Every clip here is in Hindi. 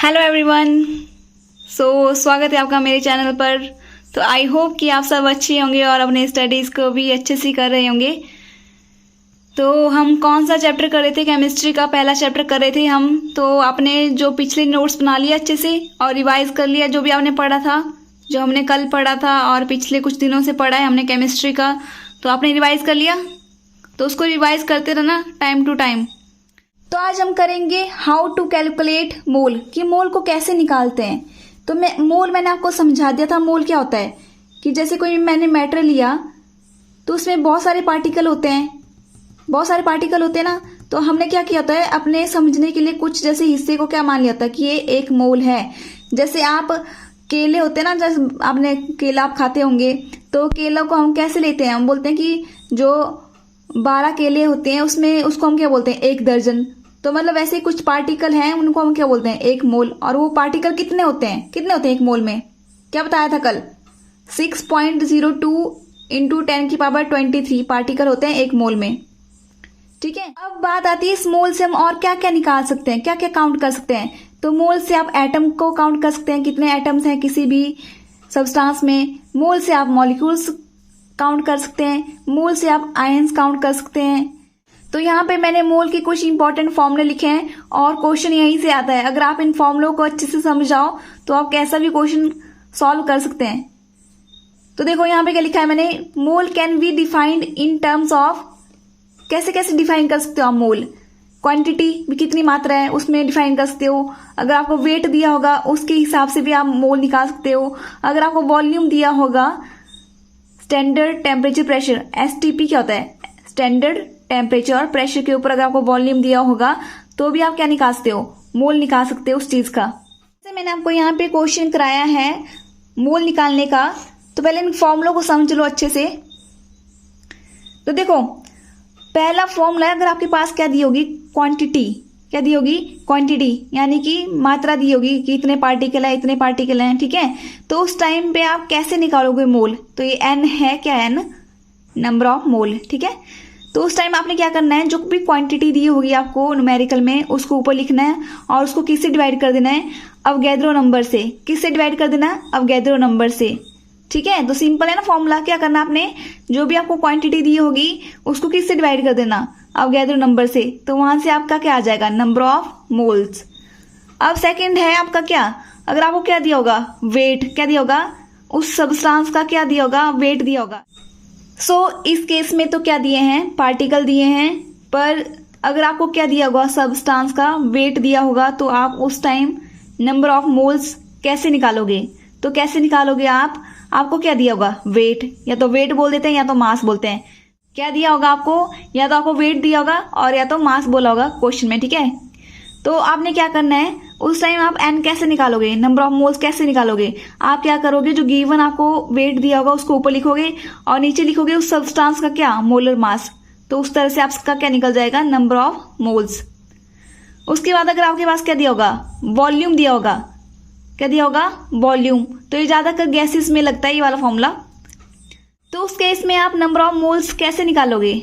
Hello everyone. स्वागत है आपका मेरे चैनल पर। तो आई होप कि आप सब अच्छे होंगे और अपने स्टडीज़ को भी अच्छे से कर रहे होंगे। तो हम कौन सा चैप्टर कर रहे थे? केमिस्ट्री का पहला चैप्टर कर रहे थे हम। तो आपने जो पिछले नोट्स बना लिया अच्छे से और रिवाइज कर लिया जो भी आपने पढ़ा था, जो हमने कल पढ़ा था और पिछले कुछ दिनों से पढ़ा है हमने केमिस्ट्री का, तो आपने रिवाइज कर लिया। तो उसको रिवाइज करते रहना टाइम टू टाइम। तो आज हम करेंगे हाउ टू कैलकुलेट मोल, कि मोल को कैसे निकालते हैं। तो मोल मैंने आपको समझा दिया था। मोल क्या होता है कि जैसे कोई मैंने मैटर लिया तो उसमें बहुत सारे पार्टिकल होते हैं ना। तो हमने क्या किया होता है, अपने समझने के लिए कुछ जैसे हिस्से को क्या मान लिया था कि ये एक मोल है। जैसे आप केले होते हैं ना, जैसे आपने केला आप खाते होंगे, तो केला को हम कैसे लेते हैं? हम बोलते हैं कि जो 12 केले होते हैं उसमें उसको हम क्या बोलते हैं, 1 दर्जन। तो मतलब ऐसे कुछ पार्टिकल हैं उनको हम क्या बोलते हैं, 1 मोल। और वो पार्टिकल कितने होते हैं 1 मोल में? क्या बताया था कल? 6.02 इंटू 10 की पावर 23 पार्टिकल होते हैं 1 मोल में। ठीक है, अब बात आती है इस मोल से हम और क्या क्या निकाल सकते हैं, क्या क्या काउंट कर सकते हैं। तो मोल से आप एटम को काउंट कर सकते हैं, कितने एटम्स हैं किसी भी सब्सटेंस में। मोल से आप मॉलिक्यूल्स काउंट कर सकते हैं। मोल से आप आयंस काउंट कर सकते हैं। तो यहाँ पे मैंने मोल के कुछ इंपॉर्टेंट फॉर्मूले लिखे हैं और क्वेश्चन यहीं से आता है। अगर आप इन फॉर्मूलों को अच्छे से समझ जाओ तो आप कैसा भी क्वेश्चन सॉल्व कर सकते हैं। तो देखो यहाँ पे क्या लिखा है मैंने, mole can be defined in terms of, कैसे कैसे डिफाइन कर सकते हो आप मोल। क्वांटिटी भी कितनी मात्रा है उसमें डिफाइन कर सकते हो। अगर आपको वेट दिया होगा उसके हिसाब से भी आप मोल निकाल सकते हो। अगर आपको वॉल्यूम दिया होगा, स्टैंडर्ड टेम्परेचर प्रेशर, STP क्या होता है, स्टैंडर्ड टेम्परेचर और प्रेशर के ऊपर अगर आपको वॉल्यूम दिया होगा तो भी आप क्या निकाल सकते हो, मोल निकाल सकते हो उस चीज का। जैसे मैंने आपको यहाँ पे क्वेश्चन कराया है मोल निकालने का, तो पहले इन फॉर्मूलों को समझ लो अच्छे से। तो देखो पहला फॉर्मूला है, अगर आपके पास क्या दी होगी, क्वांटिटी, क्या दी होगी, क्वांटिटी, यानी कि मात्रा दी होगी कि इतने पार्टिकल है, इतने पार्टिकल हैं। ठीक है, तो उस टाइम पे आप कैसे निकालोगे मोल? तो ये n है, क्या n, नंबर ऑफ मोल। ठीक है, तो उस टाइम आपने क्या करना है, जो भी क्वांटिटी दी होगी आपको न्यूमेरिकल में उसको ऊपर लिखना है और उसको किससे डिवाइड कर देना है, अवोगाद्रो नंबर से। किससे डिवाइड कर देना है, अवोगाद्रो नंबर से। ठीक है, तो सिंपल है ना फॉर्मूला। क्या करना आपने, जो भी आपको क्वांटिटी दी होगी उसको किससे डिवाइड कर देना, अवोगाद्रो नंबर से। तो वहां से आपका क्या आ जाएगा, नंबर ऑफ मोल्स। अब सेकंड है आपका क्या, अगर आपको क्या दिया होगा, वेट, क्या दिया होगा, उस सब्सटेंस का क्या दिया होगा, वेट दिया होगा। इस केस में तो क्या दिए हैं, पार्टिकल दिए हैं, पर अगर आपको क्या दिया होगा, सब्सटेंस का वेट दिया होगा, तो आप उस टाइम नंबर ऑफ मोल्स कैसे निकालोगे? तो कैसे निकालोगे आपको क्या दिया होगा, वेट, या तो वेट बोल देते हैं या तो मास बोलते हैं। क्या दिया होगा आपको, या तो आपको वेट दिया होगा और या तो मास बोला होगा क्वेश्चन में। ठीक है, तो आपने क्या करना है, उस टाइम आप n कैसे निकालोगे, नंबर ऑफ मोल्स कैसे निकालोगे? आप क्या करोगे, जो गिवन आपको वेट दिया होगा उसको ऊपर लिखोगे और नीचे लिखोगे उस सब्सटेंस का क्या, मोलर मास। तो उस तरह से आपका क्या निकल जाएगा, नंबर ऑफ मोल्स। उसके बाद अगर आपके पास क्या दिया होगा, वॉल्यूम दिया होगा, क्या दिया होगा, वॉल्यूम। तो ये ज्यादातर गैसेस में लगता है ये वाला फॉर्मूला। तो उस केस में आप नंबर ऑफ मोल्स कैसे निकालोगे,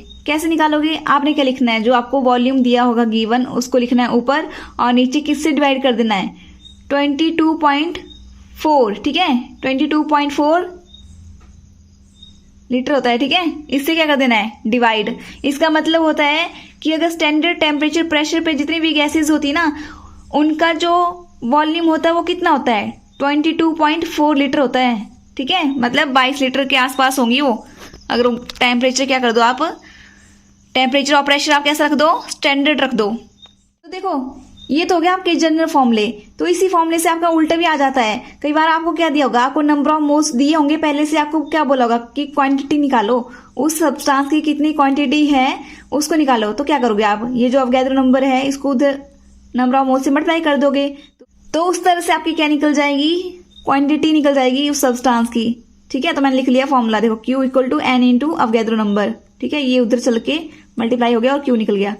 आपने क्या लिखना है, जो आपको वॉल्यूम दिया होगा गिवन उसको लिखना है ऊपर और नीचे किससे डिवाइड कर देना है, 22.4। ठीक है, 22.4 लीटर होता है। ठीक है, इससे क्या कर देना है, डिवाइड। इसका मतलब होता है कि अगर स्टैंडर्ड टेम्परेचर प्रेशर पे जितनी भी गैसेस होती है ना, उनका जो वॉल्यूम होता है वो कितना होता है, 22.4 लीटर होता है। ठीक है, मतलब 22 लीटर के आसपास होंगी वो। अगर टेम्परेचर क्या कर दो आप, टेम्परेचर और प्रेशर आप कैसा रख दो, स्टैंडर्ड रख दो। तो देखो ये तो हो गया आपके जनरल फॉर्मूले। तो इसी फॉर्मूले से आपका उल्टा भी आ जाता है। कई बार आपको क्या दिया होगा, आपको नंबर ऑफ मोल्स दिए होंगे पहले से, आपको क्या बोला होगा कि क्वांटिटी निकालो, उस सब्सटेंस की कितनी क्वांटिटी है उसको निकालो। तो क्या करोगे आप, ये जो अवोगाद्रो नंबर है इसको उधर नंबर ऑफ मोल्स से मल्टीप्लाई कर दोगे। तो उस तरह से आपकी क्या निकल जाएगी, क्वांटिटी निकल जाएगी उस सब्सटेंस की। ठीक है, तो मैंने लिख लिया फॉर्मूला, देखो Q equal to N into Avogadro number. ठीक है, ये उधर चल के मल्टीप्लाई हो गया और Q निकल गया।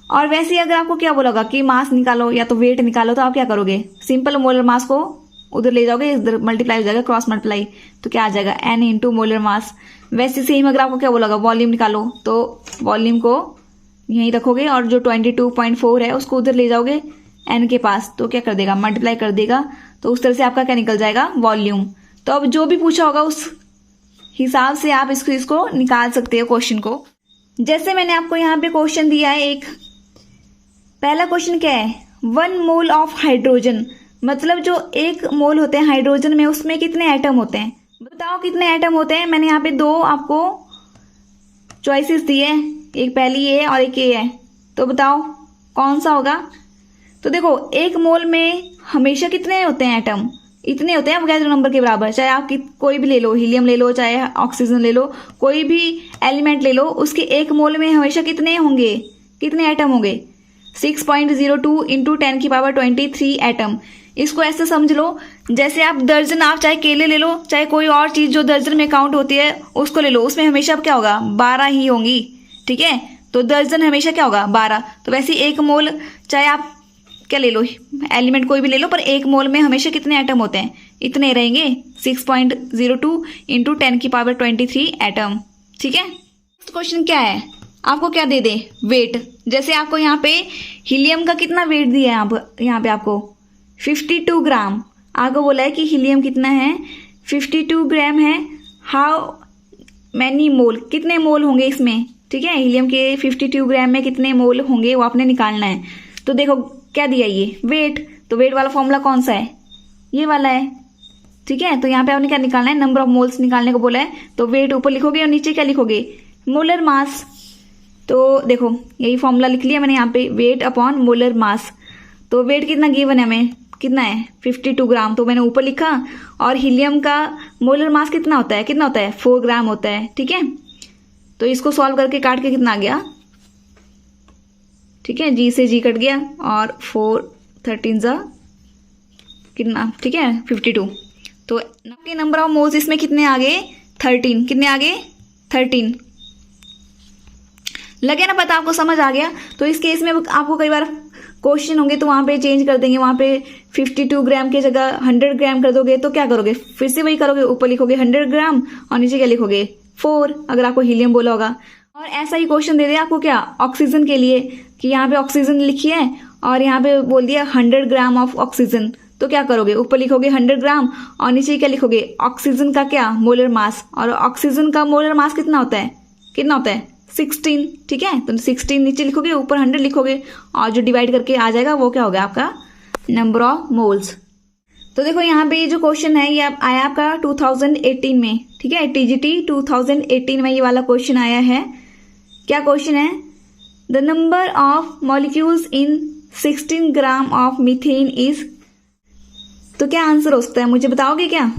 और वैसे ही अगर आपको क्या बोला होगा कि मास निकालो या तो वेट निकालो, तो आप क्या करोगे, सिंपल मोलर मास को उधर ले जाओगे, इधर मल्टीप्लाई हो जाएगा, क्रॉस मल्टीप्लाई, तो क्या आ जाएगा, N इंटू मोलर मास। वैसे सेम अगर आपको क्या बोला होगा, वॉल्यूम निकालो, तो वॉल्यूम को यहीं रखोगे और जो 22.4 है उसको उधर ले जाओगे, n के पास, तो क्या कर देगा, मल्टीप्लाई कर देगा, तो उस तरह से आपका क्या निकल जाएगा, वॉल्यूम। तो अब जो भी पूछा होगा उस हिसाब से आप इसको निकाल सकते हो क्वेश्चन को। जैसे मैंने आपको यहाँ पे क्वेश्चन दिया है एक, पहला क्वेश्चन क्या है, 1 मोल ऑफ हाइड्रोजन, मतलब जो 1 मोल होते हैं हाइड्रोजन में उसमें कितने एटम होते हैं, बताओ कितने एटम होते हैं। मैंने यहाँ पे 2 आपको चॉइसेस दिए, एक पहली ये है और एक ये है, तो बताओ कौन सा होगा। तो देखो 1 मोल में हमेशा कितने होते हैं एटम, इतने होते हैं अवोगाड्रो नंबर के बराबर। चाहे आप कोई भी ले लो, हीलियम ले लो, चाहे ऑक्सीजन ले लो, कोई भी एलिमेंट ले लो, उसके 1 मोल में हमेशा कितने होंगे, कितने एटम होंगे, 6.02 इंटू 10⁻23 एटम। इसको ऐसे समझ लो जैसे आप दर्जन, आप चाहे केले ले लो, चाहे कोई और चीज जो दर्जन में काउंट होती है उसको ले लो, उसमें हमेशा क्या होगा, 12 ही होंगी, ठीक है। तो दर्जन हमेशा क्या होगा, 12। तो वैसे 1 मोल, चाहे आप क्या ले लो, एलिमेंट कोई भी ले लो, पर 1 मोल में हमेशा कितने एटम होते हैं, इतने रहेंगे, 6.02 इंटू 10⁻23 एटम, ठीक है। नेक्स्ट क्वेश्चन क्या है, आपको क्या दे दे, वेट। जैसे आपको यहाँ पे हीलियम का कितना वेट दिया है, यहाँ पे आपको 52 ग्राम आपको बोला है कि हीलियम कितना है, 52 ग्राम है। हाउ मैनी मोल, कितने मोल होंगे इसमें, ठीक है, हीलियम के 52 ग्राम में कितने मोल होंगे वो आपने निकालना है। तो देखो क्या दिया, ये वेट, तो वेट वाला फॉर्मूला कौन सा है, ये वाला है, ठीक है। तो यहाँ पे आपने क्या निकालना है, नंबर ऑफ मोल्स निकालने को बोला है, तो वेट ऊपर लिखोगे और नीचे क्या लिखोगे, मोलर मास। तो देखो यही फॉर्मूला लिख लिया मैंने यहाँ पे, वेट अपॉन मोलर मास। तो वेट कितना गिवन है हमें, कितना है 52 ग्राम, तो मैंने ऊपर लिखा। और हीलियम का मोलर मास कितना होता है, 4 ग्राम होता है, ठीक है। तो इसको सॉल्व करके काट के कितना आ गया, ठीक है, जी से जी कट गया और 4 13 जा कितना, ठीक है 52। तो नंबर ऑफ मोल्स इसमें कितने आ गए, 13, कितने आ गए 13। लगे ना पता, आपको समझ आ गया। तो इस केस में आपको कई बार क्वेश्चन होंगे तो वहां पे चेंज कर देंगे, वहां पे 52 ग्राम की जगह 100 ग्राम कर दोगे, तो क्या करोगे, फिर से वही करोगे, ऊपर लिखोगे 100 ग्राम और नीचे क्या लिखोगे 4, अगर आपको हीलियम बोला होगा। और ऐसा ही क्वेश्चन दे दिया आपको क्या, ऑक्सीजन के लिए, कि यहाँ पे ऑक्सीजन लिखी है और यहाँ पे बोल दिया 100 ग्राम ऑफ ऑक्सीजन, तो क्या करोगे, ऊपर लिखोगे 100 ग्राम और नीचे क्या लिखोगे, ऑक्सीजन का क्या, मोलर मास। और ऑक्सीजन का मोलर मास कितना होता है, 16, ठीक है। तो 16 नीचे लिखोगे, ऊपर 100 लिखोगे और जो डिवाइड करके आ जाएगा वो क्या होगा, आपका नंबर ऑफ मोल्स। तो देखो यहाँ पे ये जो क्वेश्चन है ये आया आपका 2018 में, ठीक है, TGT 2018 में ये वाला क्वेश्चन आया है। क्या क्वेश्चन है, the number of molecules in 16 gram of methane is, तो क्या आंसर हो सकता है, मुझे बताओगे क्या।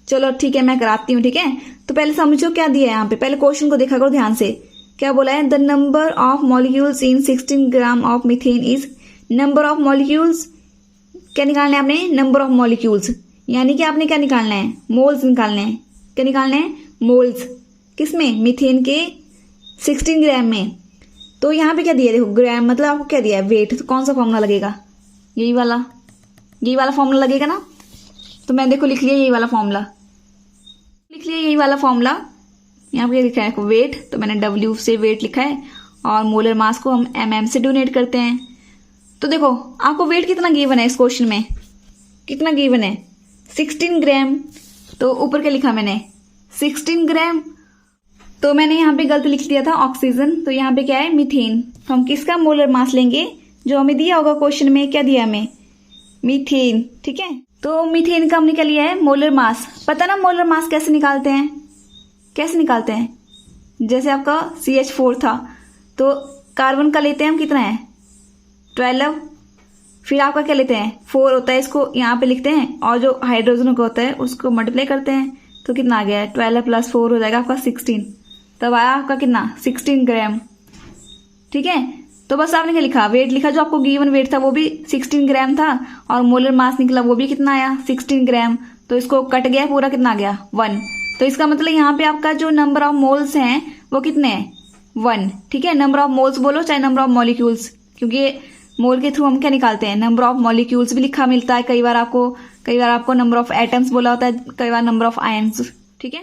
चलो ठीक है मैं कराती हूँ, ठीक है। तो पहले समझो क्या दिया है यहाँ पे, पहले क्वेश्चन को देखा करो ध्यान से। क्या बोला है, the number of molecules in 16 gram of methane is, number of molecules क्या निकालना है आपने, नंबर ऑफ मॉलिक्यूल्स, यानी कि आपने क्या निकालना है, मोल्स निकालने हैं। क्या निकालना है, मोल्स, किसमें, मीथेन के 16 ग्राम में। तो यहाँ पे क्या दिया है, देखो ग्राम मतलब आपको क्या दिया है, वेट। तो कौन सा फॉर्मूला लगेगा, यही वाला फॉर्मूला लगेगा ना। तो मैं देखो लिख लिया यही वाला फॉर्मूला, यहाँ पे लिखा है वेट, तो मैंने W से वेट लिखा है और मोलर मास को हम mm से डोनेट करते हैं। तो देखो आपको वेट कितना गिवन है इस क्वेश्चन में, कितना गिवन है 16 ग्राम। तो ऊपर क्या लिखा मैंने 16 ग्राम, तो मैंने यहाँ पे गलत लिख दिया था ऑक्सीजन, तो यहाँ पे क्या है मीथेन। तो हम किसका मोलर मास लेंगे, जो हमें दिया होगा क्वेश्चन में, क्या दिया हमें, मीथेन, ठीक है। तो मीथेन का हमने क्या लिया है, मोलर मास। पता ना मोलर मास कैसे निकालते हैं, जैसे आपका CH4 था, तो कार्बन का लेते हैं हम, कितना है 12, फिर आपका क्या लेते हैं 4 होता है, इसको यहाँ पे लिखते हैं, और जो हाइड्रोजन का होता है उसको मल्टीप्लाई करते हैं, तो कितना आ गया 12 + 4 हो जाएगा आपका 16, तब आया आपका कितना 16 ग्राम, ठीक है। तो बस आपने क्या लिखा, वेट लिखा, जो आपको गिवन वेट था वो भी 16 ग्राम था, और मोलर मास निकला वो भी कितना आया 16 ग्राम। तो इसको कट गया पूरा, कितना आ गया 1। तो इसका मतलब यहाँ पे आपका जो नंबर ऑफ मोल्स हैं वो कितने हैं 1, ठीक है। नंबर ऑफ मोल्स बोलो चाहे नंबर ऑफ मॉलिक्यूल्स, क्योंकि मोल के थ्रू हम क्या निकालते हैं, नंबर ऑफ मॉलिक्यूल्स भी लिखा मिलता है कई बार आपको नंबर ऑफ एटम्स बोला होता है, कई बार नंबर ऑफ आयन्स, ठीक है।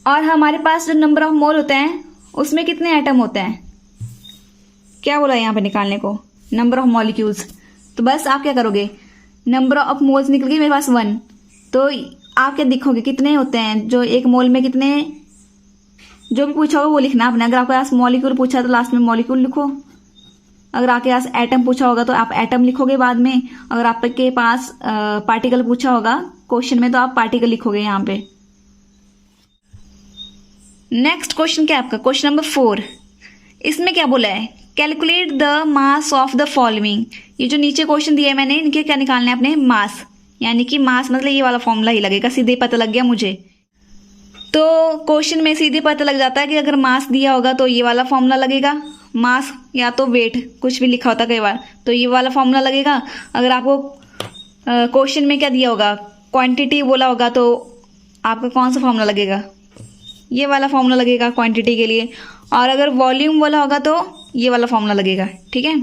और हमारे पास जो नंबर ऑफ मोल होते हैं उसमें कितने एटम होते हैं, क्या बोला यहाँ पे निकालने को, नंबर ऑफ मॉलिक्यूल्स। तो बस आप क्या करोगे, नंबर ऑफ मोल्स निकल गई मेरे पास 1, तो आप क्या लिखोगे कितने होते हैं, जो एक मोल में कितने, जो भी पूछा होगा वो लिखना आपने। अगर आपके पास मॉलिक्यूल पूछा तो लास्ट में मॉलिक्यूल लिखो, अगर आपके पास एटम पूछा होगा तो आप एटम लिखोगे बाद में, अगर आपके पास पार्टिकल पूछा होगा क्वेश्चन में तो आप पार्टिकल लिखोगे यहाँ पे। नेक्स्ट क्वेश्चन क्या है आपका, क्वेश्चन नंबर 4। इसमें क्या बोला है, calculate the mass of the following. ये जो नीचे क्वेश्चन दिया है मैंने, इनके क्या निकालना है अपने, मास, यानी कि मास मतलब ये वाला फॉर्मूला ही लगेगा, सीधे पता लग गया मुझे। तो क्वेश्चन में सीधे पता लग जाता है कि अगर मास दिया होगा तो ये वाला फॉर्मूला लगेगा, मास या तो वेट कुछ भी लिखा होता कई बार, तो ये वाला फॉर्मूला लगेगा। अगर आपको क्वेश्चन में क्या दिया होगा, क्वांटिटी बोला होगा, तो आपका कौन सा फॉर्मूला लगेगा, ये वाला फॉर्मूला लगेगा क्वांटिटी के लिए। और अगर वॉल्यूम बोला होगा तो ये वाला फॉर्मूला लगेगा, ठीक है।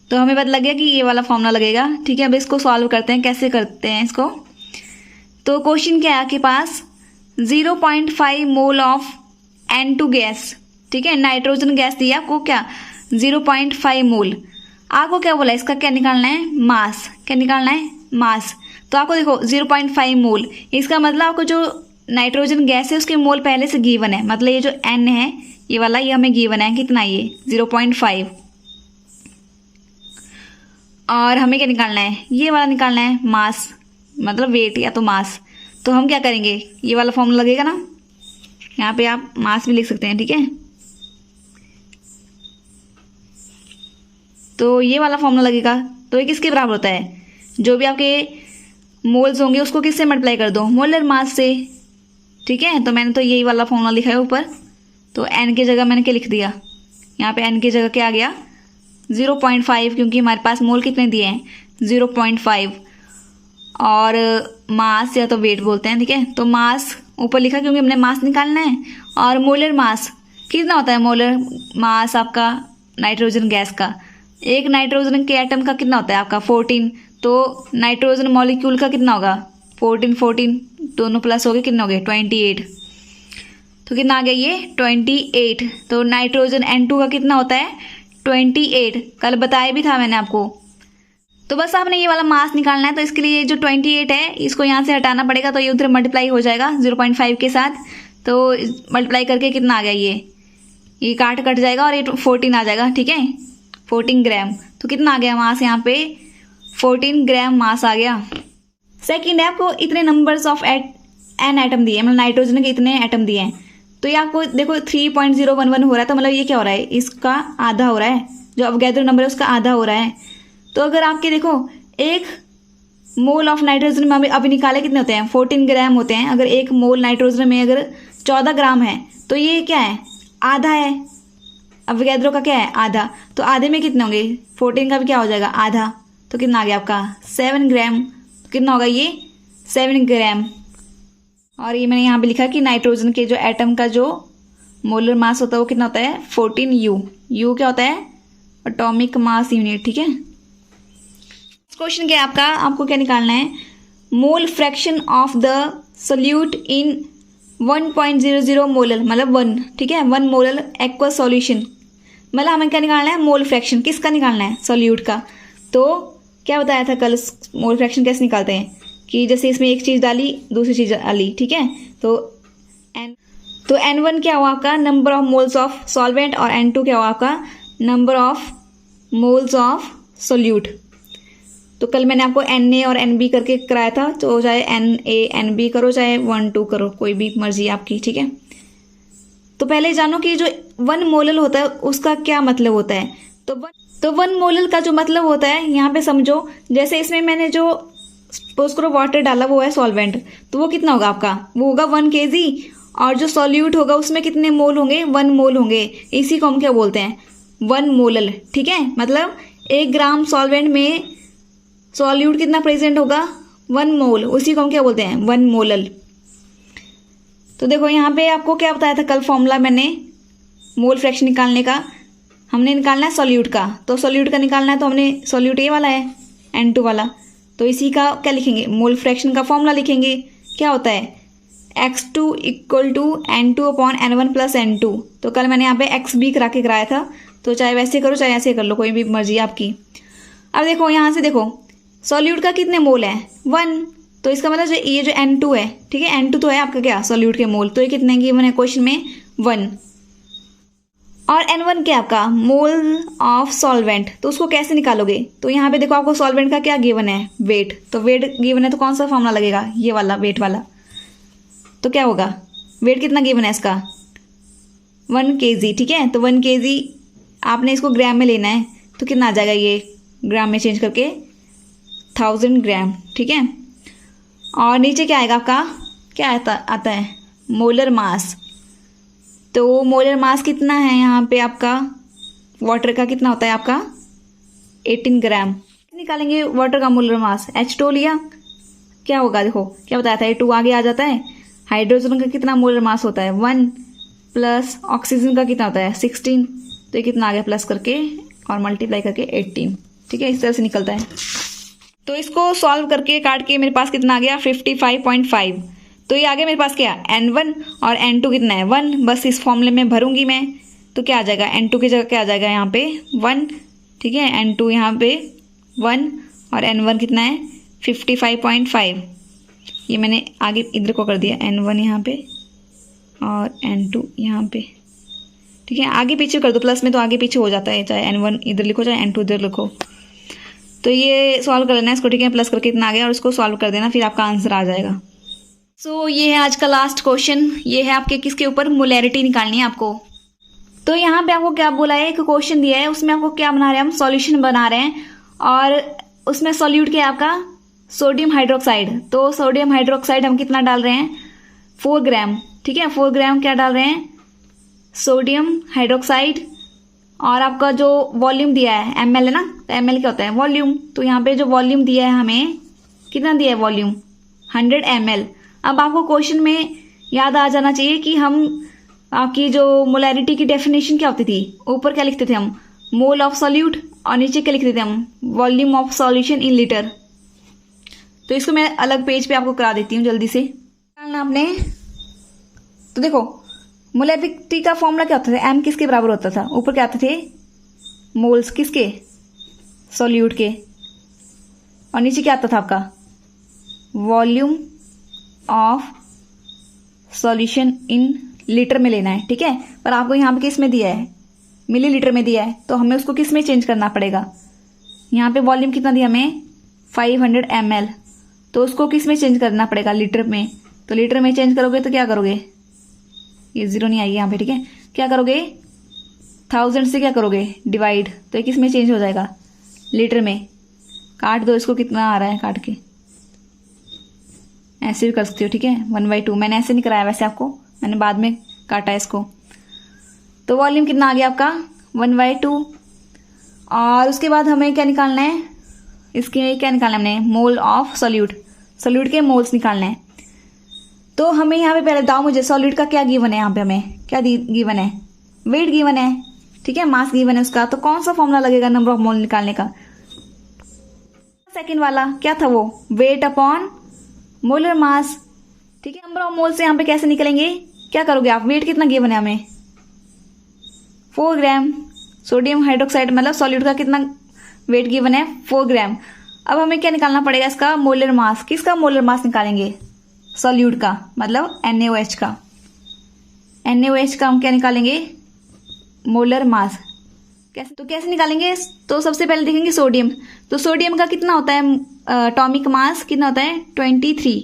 तो हमें पता लग गया कि ये वाला फॉर्मूला लगेगा, ठीक है। अब इसको सॉल्व करते हैं, कैसे करते हैं इसको। तो क्वेश्चन क्या है आपके पास, 0.5 मोल ऑफ N2 गैस, ठीक है, नाइट्रोजन गैस दिया आपको, क्या 0.5 मोल। आपको क्या बोला, इसका क्या निकालना है, मास। क्या निकालना है, मास। तो आपको देखो 0.5 मोल, इसका मतलब आपको जो नाइट्रोजन गैस है उसके मोल पहले से गिवन है, मतलब ये जो N है ये वाला, ये हमें गिवन है कितना, ये 0.5। और हमें क्या निकालना है, ये वाला निकालना है, मास मतलब वेट या तो मास। तो हम क्या करेंगे, ये वाला फॉर्मूला लगेगा ना, यहाँ पे आप मास भी लिख सकते हैं, ठीक है। तो ये वाला फॉर्मूला लगेगा, तो ये किसके बराबर होता है, जो भी आपके मोल्स होंगे उसको किससे मल्टीप्लाई कर दो, मोलर मास से, ठीक है। तो मैंने तो यही वाला फॉर्मूला लिखा है ऊपर, तो n की जगह मैंने क्या लिख दिया, यहाँ पे n की जगह क्या आ गया 0.5, क्योंकि हमारे पास मोल कितने दिए हैं 0.5, और मास या तो वेट बोलते हैं, ठीक है। तो मास ऊपर लिखा क्योंकि हमने मास निकालना है, और मोलर मास कितना होता है, मोलर मास आपका नाइट्रोजन गैस का, एक नाइट्रोजन के एटम का कितना होता है आपका 14, तो नाइट्रोजन मॉलिक्यूल का कितना होगा 14 दोनों प्लस हो गए, कितना हो गए 28। तो कितना आ गया ये 28। तो नाइट्रोजन N2 का कितना होता है 28, कल बताया भी था मैंने आपको। तो बस आपने ये वाला मास निकालना है, तो इसके लिए जो 28 है इसको यहाँ से हटाना पड़ेगा, तो ये उधर मल्टीप्लाई हो जाएगा 0.5 के साथ, तो मल्टीप्लाई करके कितना आ गया, ये कट जाएगा और ये 14 आ जाएगा, ठीक है, 14 ग्राम। तो कितना आ गया मास, यहाँ पे 14 ग्राम मास आ गया। सेकेंड है, आपको इतने नंबर्स ऑफ एन एटम दिए, मतलब नाइट्रोजन के इतने एटम दिए हैं, तो ये आपको देखो 3.011 हो रहा है, तो मतलब ये क्या हो रहा है, इसका आधा हो रहा है, जो अवोगाड्रो नंबर है उसका आधा हो रहा है। तो अगर आपके देखो एक मोल ऑफ नाइट्रोजन में अभी निकाले कितने होते हैं 14 ग्राम होते हैं, अगर एक मोल नाइट्रोजन में अगर 14 ग्राम है तो ये क्या है, आधा है, अवोगाड्रो का क्या है आधा, तो आधे में कितने होंगे 14 का भी क्या हो जाएगा आधा, तो कितना आ गया आपका 7 ग्राम। तो कितना होगा ये 7 ग्राम। और ये मैंने यहाँ पे लिखा कि नाइट्रोजन के जो एटम का जो मोलर मास होता है वो कितना होता है 14 U क्या होता है एटॉमिक मास यूनिट, ठीक है। क्वेश्चन क्या है आपका, आपको क्या निकालना है, mole fraction of the solute in 1.00 molar, मतलब 1, ठीक है, 1 मोलर एक्वस सॉल्यूशन, मतलब हमें क्या निकालना है मोल फ्रैक्शन, किसका निकालना है सोल्यूट का। तो क्या बताया था कल, मोल फ्रैक्शन कैसे निकालते हैं, कि जैसे इसमें एक चीज़ डाली दूसरी चीज़ डाली, ठीक है। तो N1 क्या हुआ आपका number of moles of solvent, और N2 क्या हुआ आपका number of moles of solute. तो कल मैंने आपको Na और Nb करके कराया था, तो चाहे Na Nb करो चाहे 1-2 करो, कोई भी मर्जी आपकी, ठीक है। तो पहले जानो कि जो 1 मोलल होता है उसका क्या मतलब होता है। तो 1 मोलल का जो मतलब होता है, यहाँ पे समझो जैसे इसमें मैंने जो पोस्क्रो वाटर डाला वो है सॉल्वेंट, तो वो कितना होगा आपका, वो होगा 1 kg, और जो सॉल्यूट होगा उसमें कितने मोल होंगे 1 मोल होंगे, इसी को हम क्या बोलते हैं 1 मोलल, ठीक है। मतलब 1 ग्राम सॉल्वेंट में सॉल्यूट कितना प्रेजेंट होगा 1 मोल, उसी को हम क्या बोलते हैं 1 मोलल। तो देखो यहाँ पे आपको क्या बताया था कल फॉर्मूला मैंने मोल फ्रैक्शन निकालने का, हमने निकालना है सॉल्यूट का, तो सॉल्यूट का निकालना है, तो हमने सॉल्यूट ये वाला है N2 वाला, तो इसी का क्या लिखेंगे मोल फ्रैक्शन का फॉर्मूला लिखेंगे, क्या होता है X2 = N2/N1 + N2। तो कल मैंने यहाँ पे XB करा के कराया था, तो चाहे वैसे करो चाहे ऐसे कर लो, कोई भी मर्जी आपकी। अब देखो यहाँ से देखो सॉल्यूट का कितने मोल है 1, तो इसका मतलब जो ये जो N2 है, ठीक है, N2 तो है आपका क्या सॉल्यूट के मोल, तो ये कितने गिवन है क्वेश्चन में 1। और N1 क्या आपका मोल ऑफ सॉल्वेंट, तो उसको कैसे निकालोगे, तो यहाँ पे देखो आपको सॉल्वेंट का क्या गिवन है वेट, तो वेट गिवन है तो कौन सा फॉर्मूला लगेगा ये वाला वेट वाला, तो क्या होगा वेट कितना गिवन है इसका 1 kg, ठीक है, तो 1 kg आपने इसको ग्राम में लेना है, तो कितना आ जाएगा ये ग्राम में चेंज करके 1000 ग्राम, ठीक है। और नीचे क्या आएगा आपका, क्या आता है मोलर मास, तो मोलर मास कितना है यहाँ पे आपका वाटर का कितना होता है आपका 18 ग्राम। निकालेंगे वाटर का मोलर मास, H2 लिया, क्या होगा देखो क्या बताया था, 2 आगे आ जाता है। हाइड्रोजन का कितना मोलर मास होता है 1 प्लस ऑक्सीजन का कितना होता है 16, तो ये कितना आ गया प्लस करके और मल्टीप्लाई करके 18, ठीक है, इस तरह से निकलता है। तो इसको सॉल्व करके काट के मेरे पास कितना आ गया 55.5, तो ये आ गया मेरे पास क्या N1 और N2 कितना है 1, बस इस फॉर्मूले में भरूंगी मैं, तो क्या आ जाएगा N2 की जगह क्या आ जाएगा यहाँ पे 1, ठीक है, N2 यहाँ पे 1 और N1 कितना है 55.5, ये मैंने आगे इधर को कर दिया N1 यहाँ पे और N2 यहाँ पे, ठीक है, आगे पीछे कर दो, प्लस में तो आगे पीछे हो जाता है, चाहे N1 इधर लिखो चाहे N2 इधर लिखो। तो ये सॉल्व कर लेना है इसको, ठीक है, प्लस करके इतना आ गया और इसको सॉल्व कर देना, फिर आपका आंसर आ जाएगा। सो ये है आज का लास्ट क्वेश्चन, ये है आपके किसके ऊपर मोलैरिटी निकालनी है आपको। तो यहाँ पे आपको क्या बोला है, एक क्वेश्चन दिया है, उसमें आपको क्या बना रहे हैं, हम सॉल्यूशन बना रहे हैं और उसमें सॉल्यूट क्या है आपका सोडियम हाइड्रोक्साइड, तो सोडियम हाइड्रोक्साइड हम कितना डाल रहे हैं 4 ग्राम, ठीक है, 4 ग्राम क्या डाल रहे हैं सोडियम हाइड्रोक्साइड, और आपका जो वॉल्यूम दिया है ml है ना, तो ml क्या होता है वॉल्यूम, तो यहाँ पे जो वॉल्यूम दिया है हमें कितना दिया है वॉल्यूम 100 ml। अब आपको क्वेश्चन में याद आ जाना चाहिए कि हम आपकी जो मोलैरिटी की डेफिनेशन क्या होती थी, ऊपर क्या लिखते थे हम मोल ऑफ सॉल्यूट और नीचे क्या लिखते थे हम volume of solution in litre. तो इसको मैं अलग पेज पे आपको करा देती हूँ जल्दी से आपने। तो देखो मोलैरिटी का फॉर्मूला क्या होता था, m किसके बराबर होता था, ऊपर क्या आते थे मोल्स किसके सॉल्यूट के, और नीचे क्या आता था आपका volume of solution in litre में लेना है, ठीक है, पर आपको यहाँ पे किस में दिया है मिलीलीटर में दिया है, तो हमें उसको किस में चेंज करना पड़ेगा, यहाँ पे वॉल्यूम कितना दिया हमें 500 ml, तो उसको किस में चेंज करना पड़ेगा लीटर में, तो लीटर में चेंज करोगे तो क्या करोगे ये 0 नहीं आई यहाँ पे, ठीक है, क्या करोगे 1000 से क्या करोगे डिवाइड, तो ये किस में चेंज हो जाएगा लीटर में, काट दो इसको कितना आ रहा है काट के, ऐसे भी कर सकते हो, ठीक है 1/2, मैंने ऐसे नहीं कराया वैसे आपको, मैंने बाद में काटा इसको। तो वॉल्यूम कितना आ गया आपका 1/2, और उसके बाद हमें क्या निकालना है, इसके क्या निकालना है हमने मोल ऑफ सॉल्यूट, सॉल्यूट के मोल्स निकालना है। तो हमें यहाँ पे पहले बताओ मुझे सॉल्यूट का क्या गिवन है, यहाँ पे हमें क्या गिवन है वेट गिवन है, ठीक है, मास गिवन है उसका, तो कौन सा फॉर्मूला लगेगा नंबर ऑफ मोल निकालने का, सेकंड वाला क्या था वो वेट अपॉन मोलर मास, ठीक है, नंबर ऑफ मोल से यहाँ पे कैसे निकलेंगे, क्या करोगे आप वेट कितना गिवन है हमें 4 ग्राम, सोडियम हाइड्रोक्साइड मतलब सॉल्यूट का कितना वेट गिवन है 4 ग्राम। अब हमें क्या निकालना पड़ेगा इसका मोलर मास, किसका मोलर मास निकालेंगे सॉल्यूट का मतलब NaOH का, NaOH का हम क्या निकालेंगे मोलर मास, कैसे तो कैसे निकालेंगे, तो सबसे पहले देखेंगे सोडियम, तो सोडियम का कितना होता है एटॉमिक मास कितना होता है 23,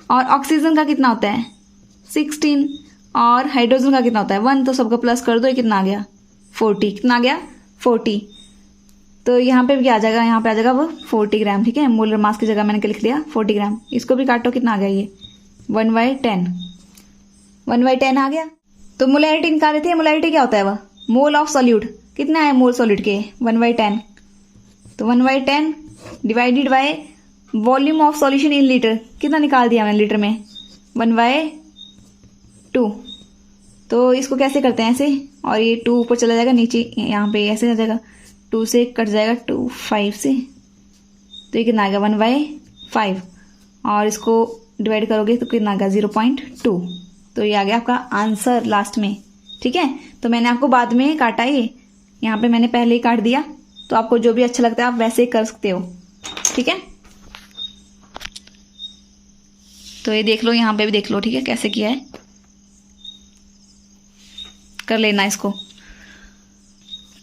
और ऑक्सीजन का कितना होता है 16, और हाइड्रोजन का कितना होता है 1, तो सबका प्लस कर दो, ये कितना आ गया 40, कितना आ गया 40, तो यहाँ पे भी क्या आ जाएगा, यहाँ पे आ जाएगा वो 40 ग्राम, ठीक है, मोलर मास की जगह मैंने क्या लिख दिया 40 ग्राम, इसको भी काटो कितना आ गया ये 1/10 आ गया। तो मोलैरिटी निकाल रहे थे, मोलैरिटी क्या होता है वह मोल ऑफ सॉल्यूट, कितना है मोल सॉल्यूट के 1/10, तो 1/10 divided by volume of solution in litre, कितना निकाल दिया मैंने लीटर में 1/2, तो इसको कैसे करते हैं ऐसे, और ये 2 ऊपर चला जाएगा नीचे यहाँ पे ऐसे आ जाएगा, 2 से कट जाएगा 2 5 से, तो ये कितना आ गया 1/5, और इसको डिवाइड करोगे तो कितना आ गया 0.2, तो ये आ गया आपका आंसर लास्ट में, ठीक है। तो मैंने आपको बाद में काटा ये यहाँ पे मैंने पहले ही काट दिया, तो आपको जो भी अच्छा लगता है आप वैसे ही कर सकते हो, ठीक है। तो ये देख लो, यहाँ पे भी देख लो, ठीक है, कैसे किया है, कर लेना इसको।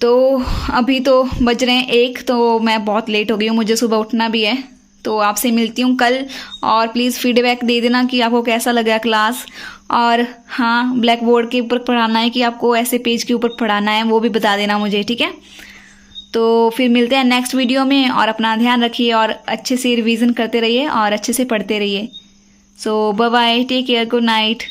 तो अभी तो बज रहे हैं 1, तो मैं बहुत लेट हो गई हूँ, मुझे सुबह उठना भी है। तो आपसे मिलती हूँ कल, और प्लीज़ फीडबैक दे देना कि आपको कैसा लगा क्लास। और हाँ, ब्लैक बोर्ड के ऊपर पढ़ाना है कि आपको ऐसे पेज के ऊपर पढ़ाना है, वो भी बता देना मुझे, ठीक है। तो फिर मिलते हैं नेक्स्ट वीडियो में, और अपना ध्यान रखिए और अच्छे से रिवीजन करते रहिए और अच्छे से पढ़ते रहिए। So bye bye, take care, good night.